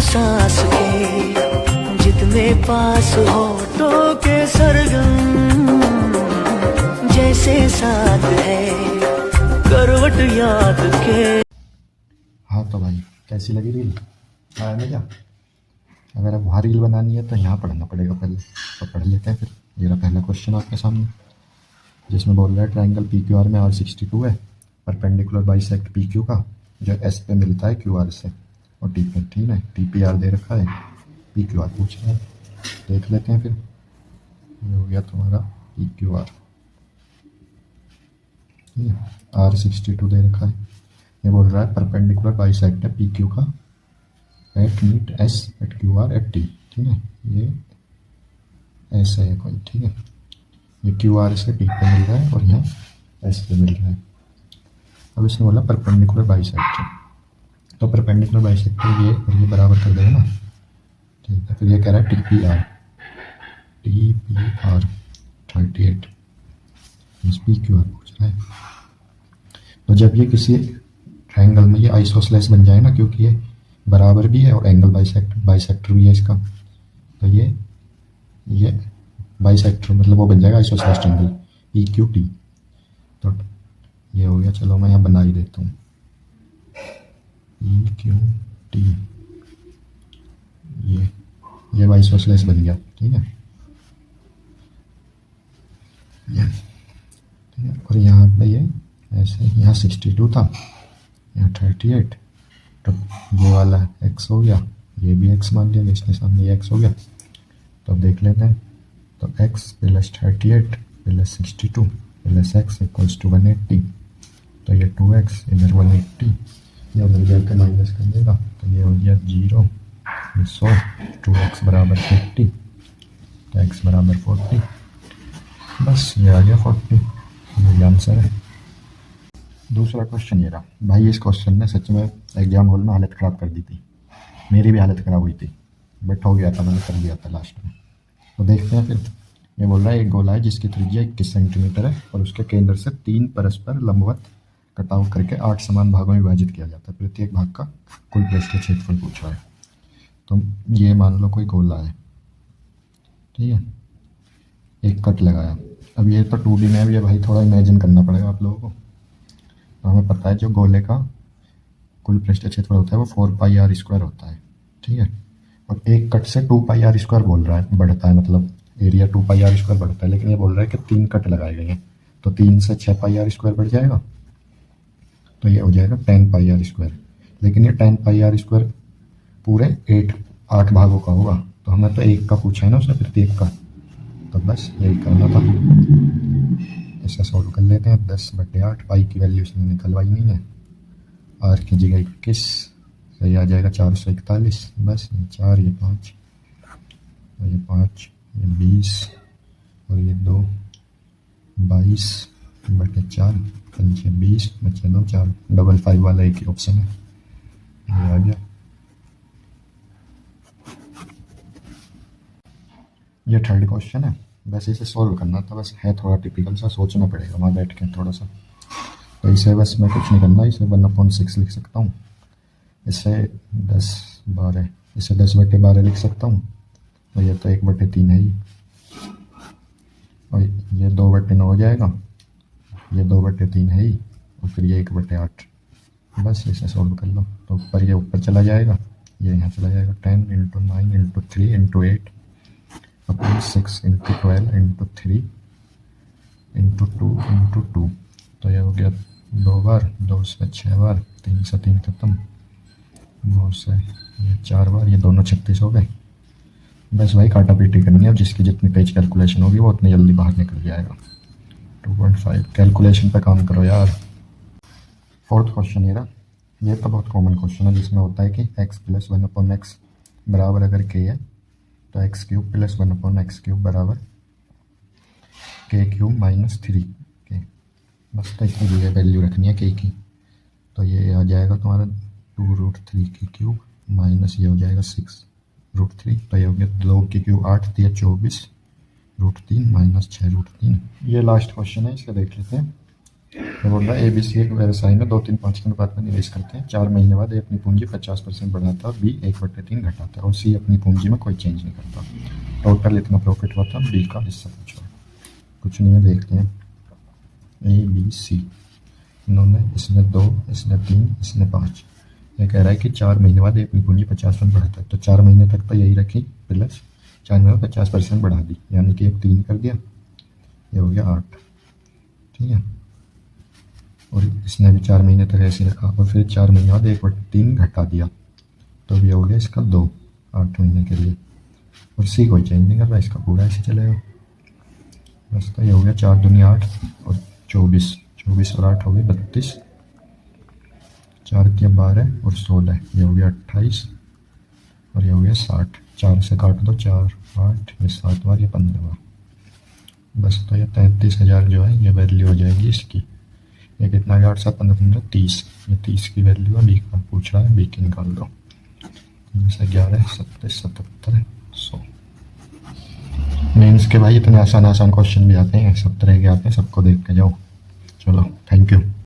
सांस के जितने पास होठों के सरगम जैसे साथ है करवट याद के। हाँ तो भाई कैसी लगी रील? आया मजा? अगर अब वहाँ रील बनानी है तो यहाँ पढ़ना पड़ेगा पहले, तो पढ़ लेते हैं फिर। ये रहा पहला क्वेश्चन आपके सामने, जिसमें बोल रहा है ट्रायंगल पी क्यू आर में R62 है, परपेंडिकुलर बाइसेक्ट पी क्यू का, जो एस पे मिलता है क्यू आर से, और टी पे, ठीक है, टी पी आर दे रखा है, पी क्यू आर पूछ रहा है। देख लेते हैं फिर। ये हो गया तुम्हारा पी क्यू आर, ठीक है, R62 दे रखा है। ये बोल रहा है परपेंडिकुलर बाइसेक्ट है पी क्यू का at meet S at Q R at T, ठीक है, ये ऐसा है कोई, ठीक है, ये क्यू आर से टी पे मिल रहा है और यहाँ एस पे मिल रहा है। अब इसने बोला परपेंडिकुलर बाइसेक्टर, तो परपेंडिकुलर बाइसेक्टर ये और ये बराबर कर देगा ना, ठीक है। फिर ये कह रहा है टी पी आर 38 इस पी क्यू आर पूछ रहा है। तो जब ये किसी ट्रायंगल में ये आइसोसेलेस बन जाए ना, क्योंकि ये बराबर भी है और एंगल बाइसेक्टर भी है इसका, तो ये बाइसेक्टर मतलब वो बन जाएगा isosceles triangle P Q T. तो ये हो गया, चलो मैं यहाँ बना ही देता हूँ पी क्यू टी, ये आइसोसेलेस बन गया, ठीक है, ये ठीक है। और यहाँ पे ये ऐसे, यहाँ 62 था, यहाँ 38, तो ये वाला x हो गया, ये भी x मान लिया इसके सामने, ये x हो गया। तो अब देख लेते हैं, तो x plus 38 plus 62 plus x equals to 180, तो ये 2x इधर 180, ये उधर जाकर माइनस कर देगा, तो ये हो गया 0, 100, 2x बराबर 50, तो x बराबर 40, बस ये आ गया 40, ये आंसर है। दूसरा क्वेश्चन ये रहा भाई, इस क्वेश्चन ने सच में एग्जाम हॉल में हालत ख़राब कर दी थी, मेरी भी हालत ख़राब हुई थी, बट हो गया था, मैंने कर दिया था लास्ट में। तो देखते हैं फिर। ये बोल रहा है एक गोला है जिसकी त्रिज्या 21 सेंटीमीटर है और उसके केंद्र से 3 परस्पर लंबवत कटाव करके 8 समान भागों में विभाजित किया जाता है, प्रत्येक भाग का कुल पृष्ठीय क्षेत्रफल पूछा है। तो ये मान लो कोई गोला है, ठीक है, एक कट लगाया। अब ये तो 2D में भी है भाई, थोड़ा इमेजिन करना पड़ेगा आप लोगों को। तो हमें पता है जो गोले का कुल पृष्ठीय क्षेत्रफल होता है वो 4 पाई आर स्क्वायर होता है, ठीक है, और एक कट से 2 पाई आर स्क्वायर बोल रहा है, बढ़ता है, मतलब एरिया 2 पाई आर स्क्वायर बढ़ता है, लेकिन ये बोल रहा है कि 3 कट लगाए गए हैं, तो 3 से 6 पाई आर स्क्वायर बढ़ जाएगा, तो ये हो जाएगा 10 पाई आर स्क्वायर। लेकिन ये 10 पाई आर स्क्वायर पूरे 8 भागों का होगा, तो हमें तो एक का पूछा है ना उसने, प्रत्येक का, तो बस यही करना था। इसे सॉल्व कर लेते हैं। 10/8, पाई की वैल्यू इसने निकलवाई नहीं है, आर की जगह 21, सही आ जाएगा 441, बस ये 4, ये 5, और ये 5, ये 20, और ये 2, 22/4, 5 20, बचे 2, 4, 55 वाला एक ही ऑप्शन है, ये आ गया। ये थर्ड क्वेश्चन है, बस इसे सॉल्व करना था, बस है थोड़ा टिपिकल सा, सोचना पड़ेगा वहाँ बैठ के थोड़ा सा। तो इसे बस मैं कुछ नहीं करना, इसे 1/6 लिख सकता हूँ, इसे 10/12, इसे 10/12 लिख सकता हूँ, और ये तो 1/3 है ही, और ये 2/9 हो जाएगा, ये 2/3 है ही, और फिर ये 1/8, बस इसे सॉल्व कर लो। तो ऊपर ये ऊपर चला जाएगा, ये यहाँ चला जाएगा, 10 × 9 × 3 × 8 अपॉन 6 × 12 × 3 × 2 × 2, तो ये हो गया 2 बार, 2 से 6 बार, 3 से 3 खत्म, 9 से ये 4 बार, ये दोनों 36 हो गए। बस भाई काटा पीटी करनी है, अब जिसकी जितनी पेज कैलकुलेशन होगी वो उतनी जल्दी बाहर निकल जाएगा। 2.5 कैलकुलेशन पे काम करो यार। फोर्थ क्वेश्चन ये तो बहुत कॉमन क्वेश्चन है, जिसमें होता है कि x + 1/x बराबर अगर k है तो x³ + 1/x³ बराबर k³ - 3k, बस तो इतनी जगह वैल्यू रखनी है k की। तो ये आ जाएगा तुम्हारा 2√3 माइनस ये हो जाएगा 6√3, तो ये हो गया 2 8 3 24 √3 - 6√3। ये लास्ट क्वेश्चन है, इसका देख लेते हैं। तो बोल रहा है ABC एक व्यवसाय में 2-3-5 के अनुपात में निवेश करते हैं। 4 महीने बाद A अपनी पूंजी 50% बढ़ाता है और B 1/3 घटाता है और C अपनी पूंजी में कोई चेंज नहीं करता। टोटल इतना प्रॉफिट हुआ था। B का हिस्सा पूछा, कुछ नहीं है, देखते हैं। ABC इन्होंने, इसने 2, इसने 3, इसने 5। ये कह रहा है कि 4 महीने बाद अपनी पूंजी 50% बढ़ाता है, तो 4 महीने तक तो यही रखी प्लस 4 महीने में 50% बढ़ा दी, यानी कि 3 कर दिया, ये हो गया 8। ठीक है, और इसने भी 4 महीने तक ऐसे रखा और फिर 4 महीने बाद 1/3 घटा दिया, तो ये हो गया इसका 2 8 महीने के लिए। और C कोई चेंज नहीं कर रहा, इसका पूरा ऐसे चलेगा बस। तो ये हो गया 4 दूनी 8 और 24 और 8 हो गए 32, 4 के 12 और 16, ये हो गया 28 और ये हो गया 60। 4 से काट दो, 4 8, ये 7 बार, ये 15 बार बस। तो ये 33,000 जो है ये वैल्यू हो जाएगी इसकी। ये कितना गया, 8 7 15 15 30, ये 30 की वैल्यू है। B का पूछ रहा है, B की निकाल दो। 3 से 11 27 77 100। मेंस के भाई इतने आसान क्वेश्चन भी आते हैं, सब तरह के आते हैं, सबको देख के जाओ। चलो, थैंक यू।